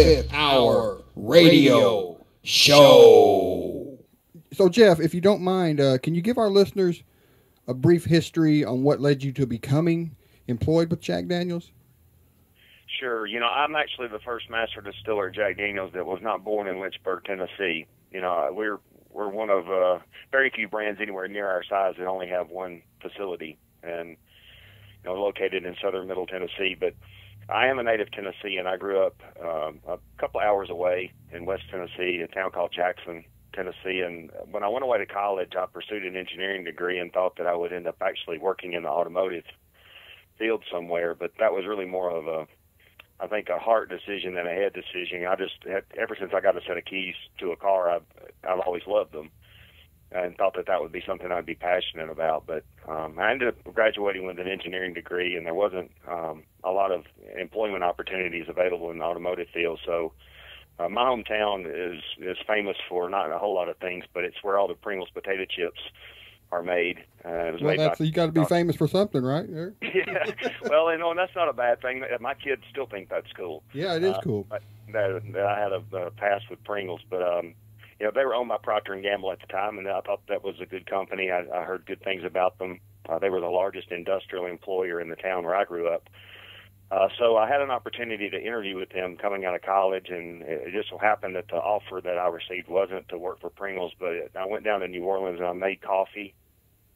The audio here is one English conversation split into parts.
Fifth Hour Radio Show. So, Jeff, if you don't mind, can you give our listeners a brief history on what led you to becoming employed with Jack Daniels? Sure. I'm actually the first master distiller at Jack Daniels that was not born in Lynchburg, Tennessee. We're one of very few brands anywhere near our size that only have one facility, and located in southern Middle Tennessee. But I am a native Tennessean. I grew up a couple hours away in West Tennessee, a town called Jackson, Tennessee. And when I went away to college, I pursued an engineering degree and thought that I would end up actually working in the automotive field somewhere. But that was really more of I think a heart decision than a head decision. Ever since I got a set of keys to a car, I've always loved them and thought that would be something I'd be passionate about. But I ended up graduating with an engineering degree, and there wasn't a lot of employment opportunities available in the automotive field. So my hometown is famous for not a whole lot of things, but it's where all the Pringles potato chips are made. You got to be famous for something, right? Yeah. Well, and that's not a bad thing. My kids still think that's cool. Yeah, it is cool. That I had a past with Pringles, but they were owned by Procter & Gamble at the time, and I thought that was a good company. I heard good things about them. They were the largest industrial employer in the town where I grew up. So I had an opportunity to interview with them coming out of college, and it just so happened that the offer that I received wasn't to work for Pringles, but I went down to New Orleans and I made coffee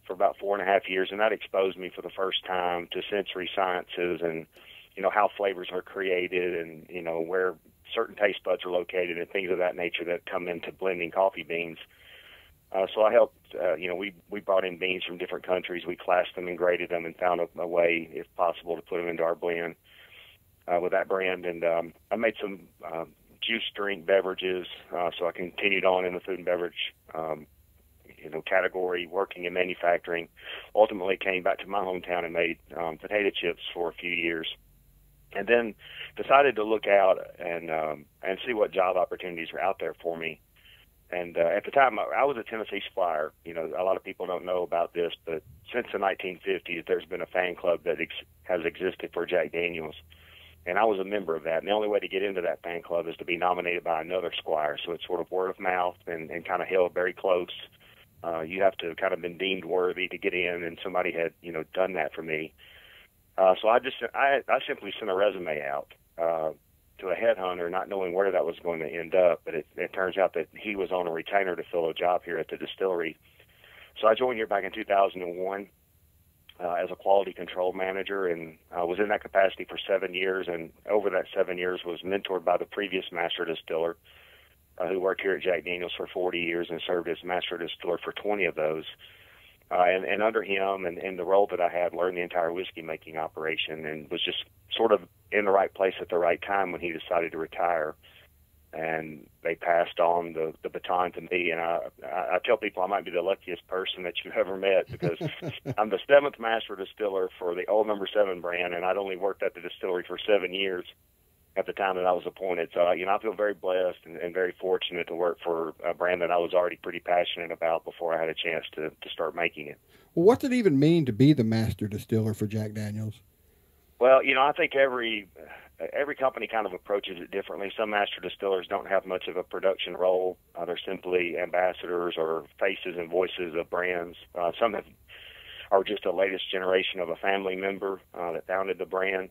for about 4.5 years, and that exposed me for the first time to sensory sciences and, how flavors are created and, where certain taste buds are located and things of that nature that come into blending coffee beans. So I helped, we brought in beans from different countries. We classed them and graded them and found a way, if possible, to put them into our blend with that brand. And I made some juice drink beverages, so I continued on in the food and beverage category, working in manufacturing. Ultimately came back to my hometown and made potato chips for a few years. And then decided to look out and see what job opportunities were out there for me. And at the time, I was a Tennessee supplier. A lot of people don't know about this, but since the 1950s, there's been a fan club that has existed for Jack Daniels. And I was a member of that. And the only way to get into that fan club is to be nominated by another squire. So it's sort of word of mouth and kind of held very close. You have to kind of been deemed worthy to get in, and somebody had, done that for me. So I simply sent a resume out to a headhunter, not knowing where that was going to end up. But it turns out that he was on a retainer to fill a job here at the distillery. So I joined here back in 2001 as a quality control manager, and I was in that capacity for 7 years. And over that 7 years was mentored by the previous master distiller, who worked here at Jack Daniels for 40 years and served as master distiller for 20 of those. And under him and the role that I had, learned the entire whiskey making operation, and was just sort of in the right place at the right time when he decided to retire. And they passed on the baton to me. And I tell people I might be the luckiest person that you've ever met, because I'm the 7th master distiller for the old No. 7 brand, and I'd only worked at the distillery for 7 years at the time that I was appointed. So, I feel very blessed and very fortunate to work for a brand that I was already pretty passionate about before I had a chance to start making it. Well, what's it even mean to be the master distiller for Jack Daniels? Well, I think every company kind of approaches it differently. Some master distillers don't have much of a production role. They're simply ambassadors or faces and voices of brands. Some are just the latest generation of a family member that founded the brand.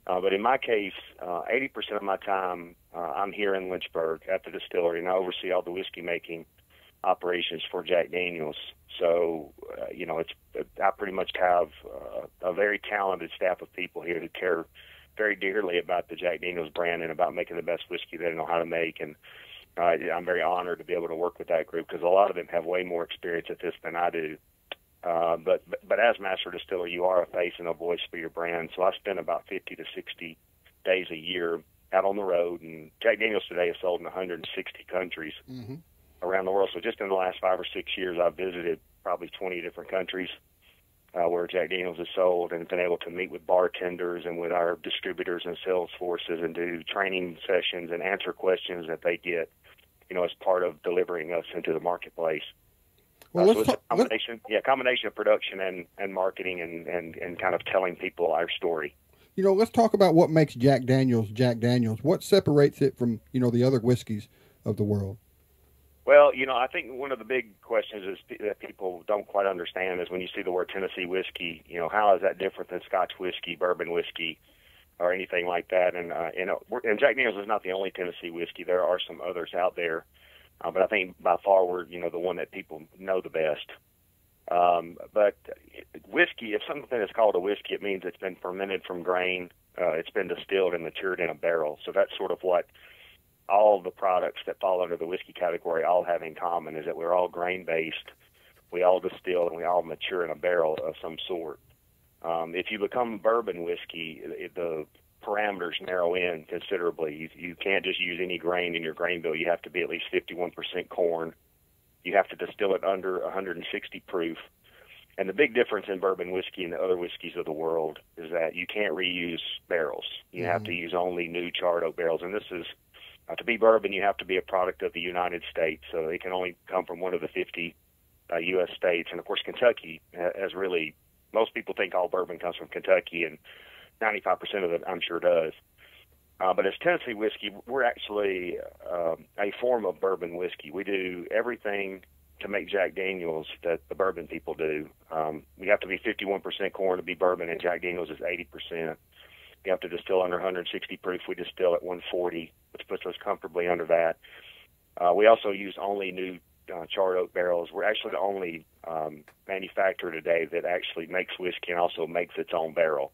But in my case, 80% of my time, I'm here in Lynchburg at the distillery, and I oversee all the whiskey making operations for Jack Daniels. So, I pretty much have a very talented staff of people here who care very dearly about the Jack Daniels brand and about making the best whiskey they know how to make. And I'm very honored to be able to work with that group, because a lot of them have way more experience at this than I do. But as master distiller, you are a face and a voice for your brand. So I spend about 50 to 60 days a year out on the road, and Jack Daniels today is sold in 160 countries around the world. So just in the last 5 or 6 years, I've visited probably 20 different countries where Jack Daniels is sold, and been able to meet with bartenders and with our distributors and sales forces and do training sessions and answer questions that they get, as part of delivering us into the marketplace. Well, so it's a combination of production and marketing and kind of telling people our story. Let's talk about what makes Jack Daniel's Jack Daniel's. What separates it from, the other whiskeys of the world? Well, I think one of the big questions that people don't quite understand is when you see the word Tennessee whiskey, how is that different than Scotch whiskey, bourbon whiskey, or anything like that? And Jack Daniel's is not the only Tennessee whiskey. There are some others out there, but I think by far we're the one that people know the best. But whiskey, if something is called a whiskey, it means it's been fermented from grain. It's been distilled and matured in a barrel. So that's sort of what all the products that fall under the whiskey category all have in common, is that we're all grain-based, we all distill, and we all mature in a barrel of some sort. If you become bourbon whiskey, the parameters narrow in considerably. You can't just use any grain in your grain bill. You have to be at least 51% corn. You have to distill it under 160 proof. And the big difference in bourbon whiskey and the other whiskeys of the world is that you can't reuse barrels. You have to use only new charred oak barrels. And this is, to be bourbon, you have to be a product of the United States. So it can only come from one of the 50 U.S. states. And, of course, Kentucky has really, most people think all bourbon comes from Kentucky, and 95% of it, I'm sure, does. But as Tennessee whiskey, we're actually a form of bourbon whiskey. We do everything to make Jack Daniel's that the bourbon people do. We have to be 51% corn to be bourbon, and Jack Daniel's is 80%. You have to distill under 160 proof. We distill at 140, which puts us comfortably under that. We also use only new charred oak barrels. We're actually the only manufacturer today that actually makes whiskey and also makes its own barrel.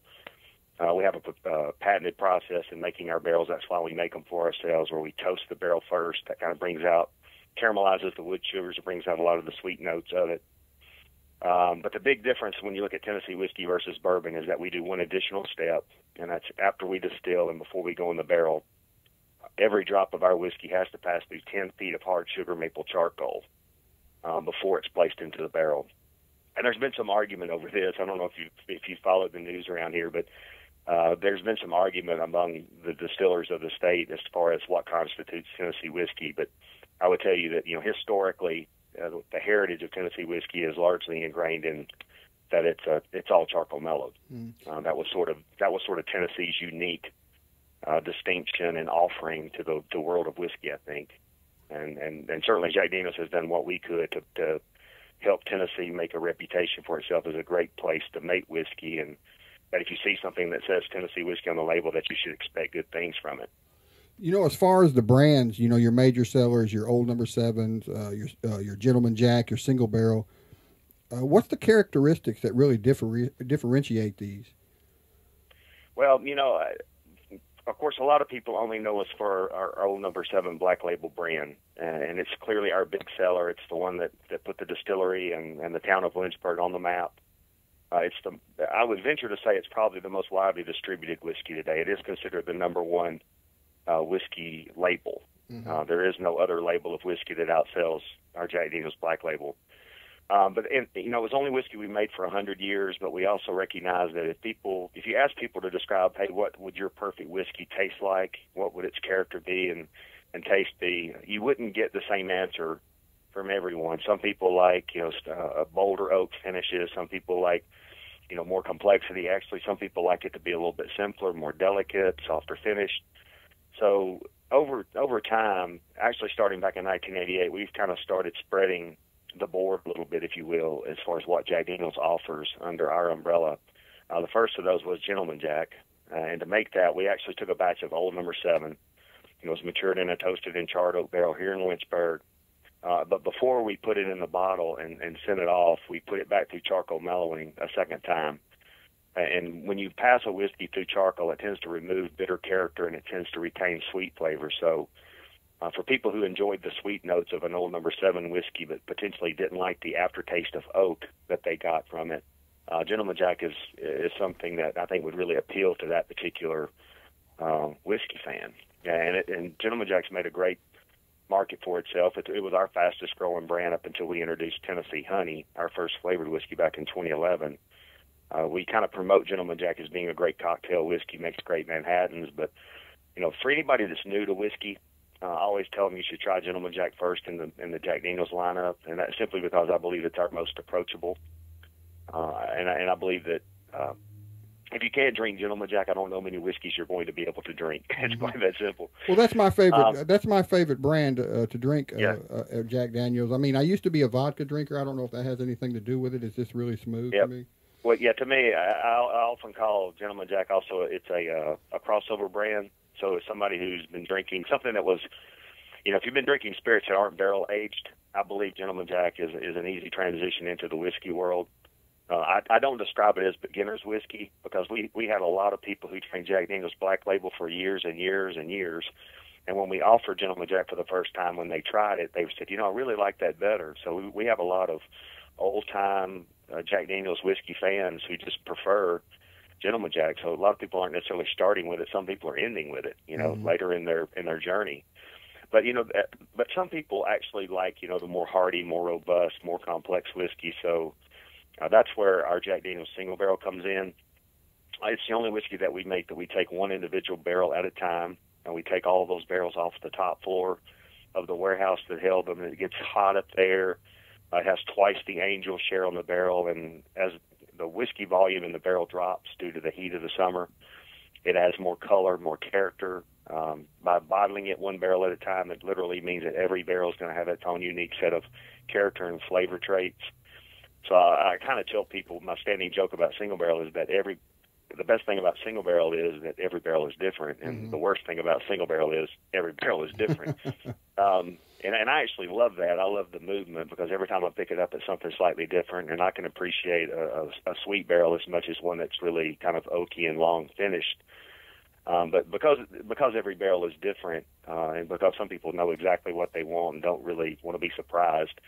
We have a patented process in making our barrels. That's why we make them for ourselves, where we toast the barrel first. That kind of caramelizes the wood sugars. It brings out a lot of the sweet notes of it. But the big difference when you look at Tennessee whiskey versus bourbon is that we do one additional step, and that's after we distill and before we go in the barrel. Every drop of our whiskey has to pass through 10 feet of hard sugar maple charcoal before it's placed into the barrel. And there's been some argument over this. I don't know if you followed the news around here, but there's been some argument among the distillers of the state as far as what constitutes Tennessee whiskey. But I would tell you that historically, the heritage of Tennessee whiskey is largely ingrained in that it's all charcoal mellowed. That was sort of Tennessee's unique distinction and offering to the world of whiskey, I think. And certainly Jack Daniel's has done what we could to help Tennessee make a reputation for itself as a great place to make whiskey, and that if you see something that says Tennessee whiskey on the label, that you should expect good things from it. As far as the brands, your major sellers, your Old No. 7s, your Gentleman Jack, your single barrel, what's the characteristics that really differentiate these? Well, of course, a lot of people only know us for our Old No. 7 Black Label brand, and it's clearly our big seller. It's the one that put the distillery and the town of Lynchburg on the map. I would venture to say it's probably the most widely distributed whiskey today. It is considered the #1 whiskey label. There is no other label of whiskey that outsells our Jack Daniel's Black Label. But it was only whiskey we made for 100 years, but we also recognize that if you ask people to describe, hey, what would your perfect whiskey taste like? What would its character be and taste be? You wouldn't get the same answer from everyone. Some people like, bolder oak finishes. Some people like, more complexity. Actually, some people like it to be a little bit simpler, more delicate, softer finished. So over time, actually starting back in 1988, we've kind of started spreading the board a little bit, if you will, as far as what Jack Daniel's offers under our umbrella. The first of those was Gentleman Jack, and to make that, we actually took a batch of Old No. 7. It was matured in a toasted and charred oak barrel here in Lynchburg. But before we put it in the bottle and sent it off, we put it back through charcoal mellowing a second time. And when you pass a whiskey through charcoal, it tends to remove bitter character and it tends to retain sweet flavor. So for people who enjoyed the sweet notes of an Old No. 7 whiskey but potentially didn't like the aftertaste of oak that they got from it, Gentleman Jack is something that I think would really appeal to that particular whiskey fan. And Gentleman Jack's made a great market for itself. It was our fastest growing brand up until we introduced Tennessee Honey, our first flavored whiskey back in 2011. We kind of promote Gentleman Jack as being a great cocktail whiskey, makes great Manhattans. But, for anybody that's new to whiskey, I always tell them you should try Gentleman Jack first in the Jack Daniel's lineup, and that's simply because I believe it's our most approachable. And I believe that if you can't drink Gentleman Jack, I don't know many whiskeys you're going to be able to drink. It's quite that simple. Well, that's my favorite. That's my favorite brand to drink. Jack Daniels. I mean, I used to be a vodka drinker. I don't know if that has anything to do with it. Is this really smooth to me? Well, yeah. To me, I often call Gentleman Jack also. It's a crossover brand. So it's somebody who's been drinking something that was, if you've been drinking spirits that aren't barrel aged, I believe Gentleman Jack is an easy transition into the whiskey world. I don't describe it as beginner's whiskey because we had a lot of people who drank Jack Daniel's Black Label for years and years and years. And when we offered Gentleman Jack for the first time, when they tried it, they said, I really like that better. So we have a lot of old-time Jack Daniel's whiskey fans who just prefer Gentleman Jack. So a lot of people aren't necessarily starting with it. Some people are ending with it, later in their journey. But, but some people actually like, the more hearty, more robust, more complex whiskey. So that's where our Jack Daniel's single barrel comes in. It's the only whiskey that we make that we take one individual barrel at a time, and we take all of those barrels off the top floor of the warehouse that held them, and it gets hot up there. It has twice the angel share on the barrel, and as the whiskey volume in the barrel drops due to the heat of the summer, it adds more color, more character. By bottling it one barrel at a time, it literally means that every barrel is going to have its own unique set of character and flavor traits. So I kind of tell people, my standing joke about single barrel is that the best thing about single barrel is that every barrel is different, and the worst thing about single barrel is every barrel is different. And I actually love that. I love the movement because every time I pick it up, it's something slightly different, and I can appreciate a sweet barrel as much as one that's really kind of oaky and long finished. But because every barrel is different, and because some people know exactly what they want and don't really want to be surprised,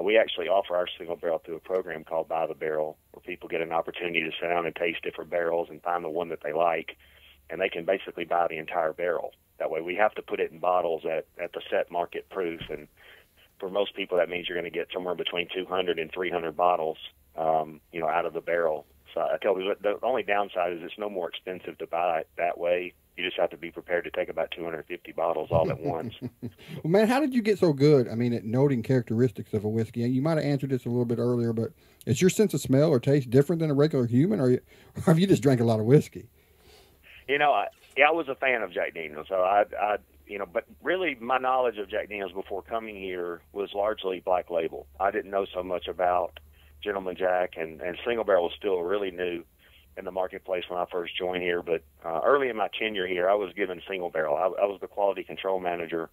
we actually offer our single barrel through a program called By the Barrel, where people get an opportunity to sit down and taste different barrels and find the one that they like, and they can basically buy the entire barrel. That way we have to put it in bottles at the set market proof, and for most people that means you're going to get somewhere between 200 and 300 bottles, out of the barrel. So I tell you, the only downside is it's no more expensive to buy it that way. You just have to be prepared to take about 250 bottles all at once. Well, man, how did you get so good, at noting characteristics of a whiskey? And you might have answered this a little bit earlier, but is your sense of smell or taste different than a regular human, or have you just drank a lot of whiskey? I was a fan of Jack Daniel's, so but really my knowledge of Jack Daniel's before coming here was largely Black Label. I didn't know so much about Gentleman Jack, and single barrel was still really new in the marketplace when I first joined here. But early in my tenure here, I was given single barrel. I was the quality control manager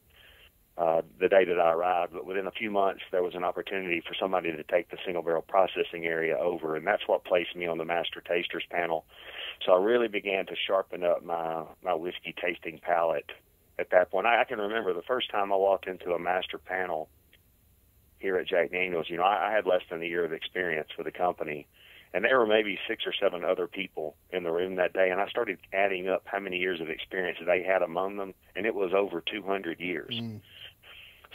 the day that I arrived, but within a few months there was an opportunity for somebody to take the single barrel processing area over, and that's what placed me on the Master Tasters panel. So I really began to sharpen up my whiskey tasting palate at that point. I can remember the first time I walked into a master panel here at Jack Daniel's. I had less than a year of experience with the company, and there were maybe 6 or 7 other people in the room that day, and I started adding up how many years of experience they had among them, and it was over 200 years.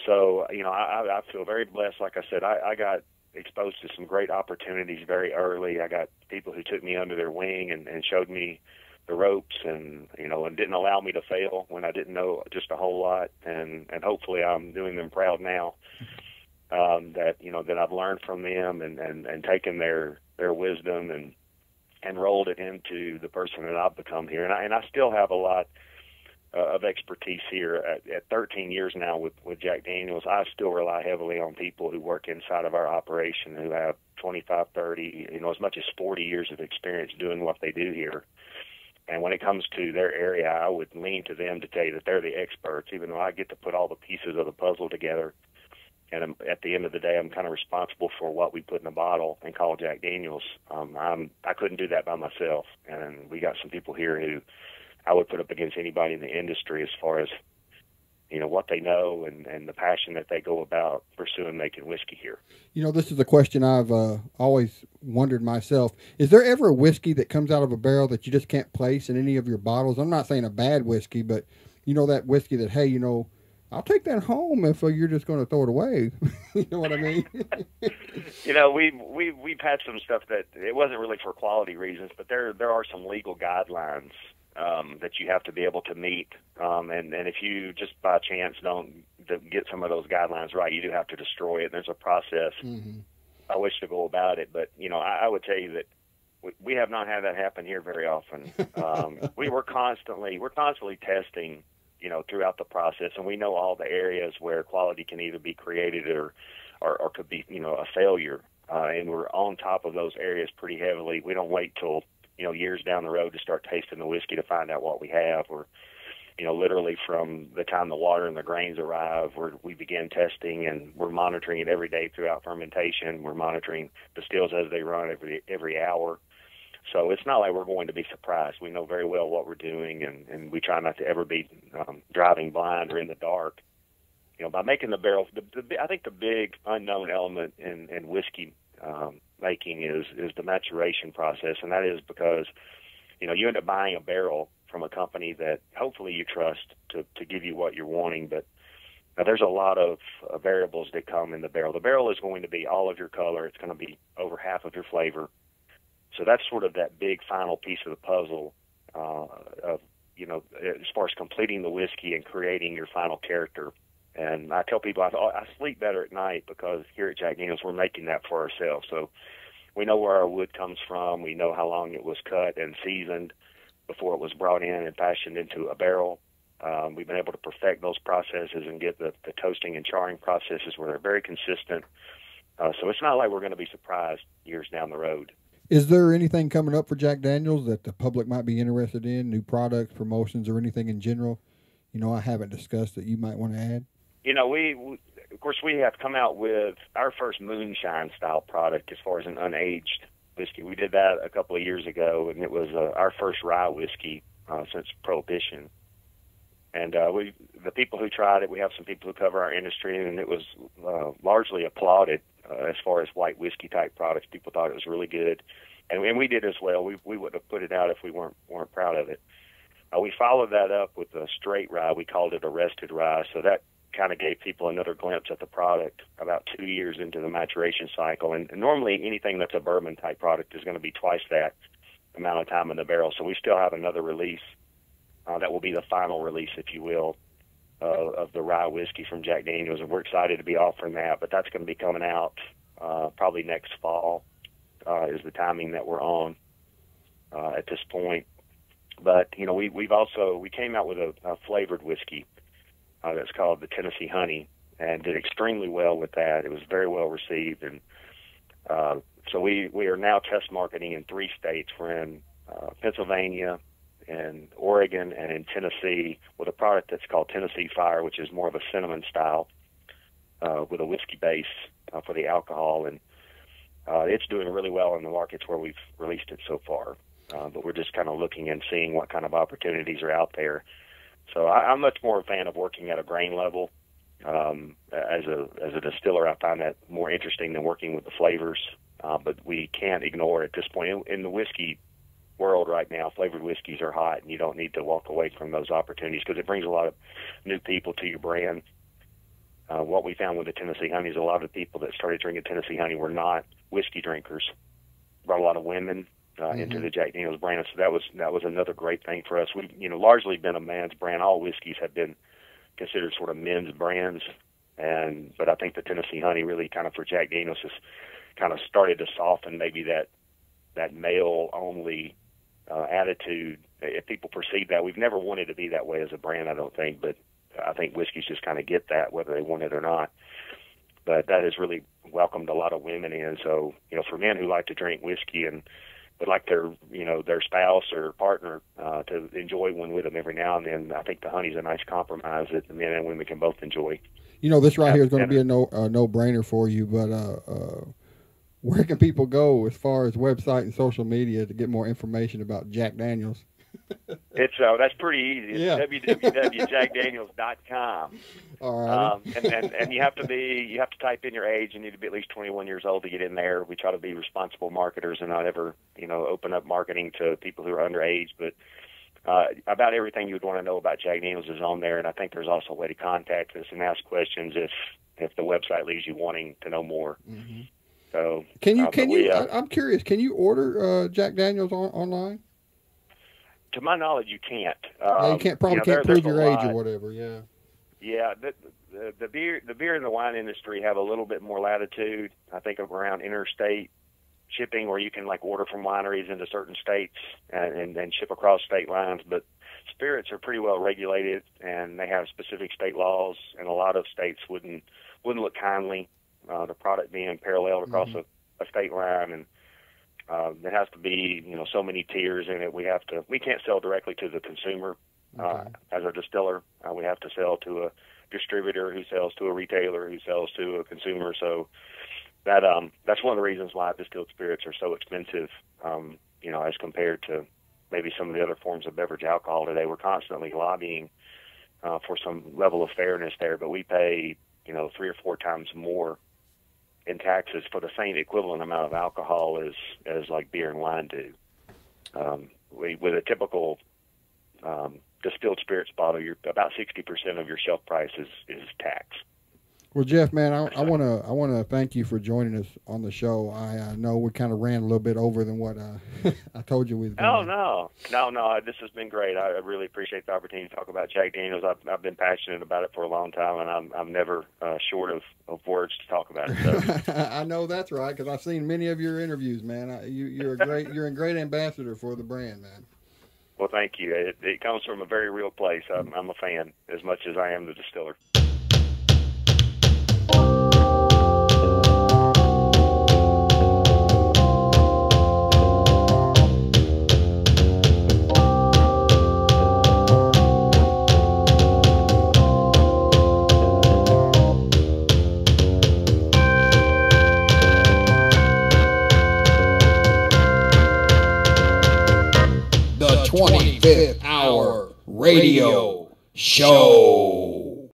So, I feel very blessed. Like I said, I got exposed to some great opportunities very early. I got people who took me under their wing and showed me the ropes, and didn't allow me to fail when I didn't know just a whole lot, and hopefully I'm doing them proud now. That I've learned from them and taken their wisdom and rolled it into the person that I've become here. And I still have a lot of expertise here at 13 years now with Jack Daniel's. I still rely heavily on people who work inside of our operation who have 25, 30, as much as 40 years of experience doing what they do here. And when it comes to their area, I would lean to them to tell you that they're the experts, even though I get to put all the pieces of the puzzle together. And at the end of the day, I'm kind of responsible for what we put in a bottle and call Jack Daniel's. I couldn't do that by myself, and we got some people here who I would put up against anybody in the industry as far as what they know and the passion that they go about pursuing making whiskey here. This is a question I've always wondered myself. Is there ever a whiskey that comes out of a barrel that you just can't place in any of your bottles? I'm not saying a bad whiskey, but that whiskey that, hey, I'll take that home if you're just going to throw it away. You know what I mean? We've had some stuff that it wasn't really for quality reasons, but there are some legal guidelines that you have to be able to meet. And if you just by chance don't get some of those guidelines right, you do have to destroy it. There's a process by which to go about it. But, I would tell you that we have not had that happen here very often. We're constantly testing, throughout the process, and we know all the areas where quality can either be created or could be, a failure. And we're on top of those areas pretty heavily. We don't wait till, years down the road to start tasting the whiskey to find out what we have. We're, literally from the time the water and the grains arrive, we begin testing, and we're monitoring it every day throughout fermentation. We're monitoring the stills as they run every hour. So it's not like we're going to be surprised. We know very well what we're doing, and we try not to ever be driving blind or in the dark. By making the barrel, I think the big unknown element in whiskey making is the maturation process, and that is because, you end up buying a barrel from a company that hopefully you trust to give you what you're wanting, but there's a lot of variables that come in the barrel. The barrel is going to be all of your color. It's going to be over half of your flavor. So that's sort of that big final piece of the puzzle of, as far as completing the whiskey and creating your final character. And I tell people I sleep better at night because here at Jack Daniel's we're making that for ourselves. So we know where our wood comes from. We know how long it was cut and seasoned before it was brought in and fashioned into a barrel. We've been able to perfect those processes and get the toasting and charring processes where they're very consistent. So it's not like we're going to be surprised years down the road. Is there anything coming up for Jack Daniel's that the public might be interested in, new products, promotions, or anything in general, I haven't discussed that you might want to add? We of course, we have come out with our first moonshine-style product as far as an unaged whiskey. We did that a couple of years ago, and it was our first rye whiskey since Prohibition. And the people who tried it, we have some people who cover our industry, and it was largely applauded as far as white whiskey type products. People thought it was really good, and we did as well. We wouldn't have put it out if we weren't proud of it. We followed that up with a straight rye. We called it a rested rye, so that kind of gave people another glimpse at the product about 2 years into the maturation cycle. And normally anything that's a bourbon type product is going to be twice that amount of time in the barrel. So we still have another release that will be the final release, if you will, of the rye whiskey from Jack Daniel's, and we're excited to be offering that. But that's going to be coming out probably next fall is the timing that we're on at this point. But we came out with a flavored whiskey that's called the Tennessee Honey, and did extremely well with that. It was very well received, and so we are now test marketing in 3 states. We're in Pennsylvania, and Oregon, and in Tennessee with a product that's called Tennessee Fire, which is more of a cinnamon style with a whiskey base for the alcohol, and it's doing really well in the markets where we've released it so far. But we're just kind of looking and seeing what kind of opportunities are out there. So I'm much more a fan of working at a grain level. As a distiller, I find that more interesting than working with the flavors. But we can't ignore at this point in the whiskey world right now. Flavored whiskeys are hot, and you don't need to walk away from those opportunities because it brings a lot of new people to your brand. What we found with the Tennessee Honey is a lot of the people that started drinking Tennessee Honey were not whiskey drinkers. Brought a lot of women into the Jack Daniel's brand, so that was another great thing for us. We've largely been a man's brand. All whiskeys have been considered sort of men's brands, but I think the Tennessee Honey really kind of for Jack Daniel's has kind of started to soften maybe that male only attitude. If people perceive that, we've never wanted to be that way as a brand, I don't think, but I think whiskeys just kind of get that whether they want it or not. But that has really welcomed a lot of women in. So for men who like to drink whiskey and would like their spouse or partner to enjoy one with them every now and then, I think the honey's a nice compromise that the men and women can both enjoy. This right here is going to be a no-brainer for you, but where can people go as far as website and social media to get more information about Jack Daniel's? It's that's pretty easy. It's www.jackdaniels.com. All right. And you have to type in your age. You need to be at least 21 years old to get in there. We try to be responsible marketers and not ever open up marketing to people who are underage. But about everything you would want to know about Jack Daniel's is on there, and I think there's also a way to contact us and ask questions if the website leaves you wanting to know more. Mm-hmm. So I'm curious. Can you order Jack Daniel's online? To my knowledge, you can't. You can't prove your age or whatever. Yeah. Yeah. The beer and the wine industry have a little bit more latitude. I think around interstate shipping where you can like order from wineries into certain states and ship across state lines. But spirits are pretty well regulated, and they have specific state laws, and a lot of states wouldn't look kindly the product being paralleled across a state line, and there has to be so many tiers in it. We can't sell directly to the consumer as a distiller. We have to sell to a distributor who sells to a retailer who sells to a consumer. So that's one of the reasons why distilled spirits are so expensive, as compared to maybe some of the other forms of beverage alcohol today. We're constantly lobbying for some level of fairness there, but we pay 3 or 4 times more in taxes for the same equivalent amount of alcohol as like beer and wine do. With a typical distilled spirits bottle, about 60% of your shelf price is tax. Well, Jeff, man, I want to thank you for joining us on the show. I know we kind of ran a little bit over than what I told you we was going to. No. This has been great. I really appreciate the opportunity to talk about Jack Daniels. I've been passionate about it for a long time, and I'm never short of words to talk about it. So. I know that's right, because I've seen many of your interviews, man. You're a great ambassador for the brand, man. Well, thank you. It comes from a very real place. I'm a fan as much as I am the distiller. The 25th Hour Radio Show.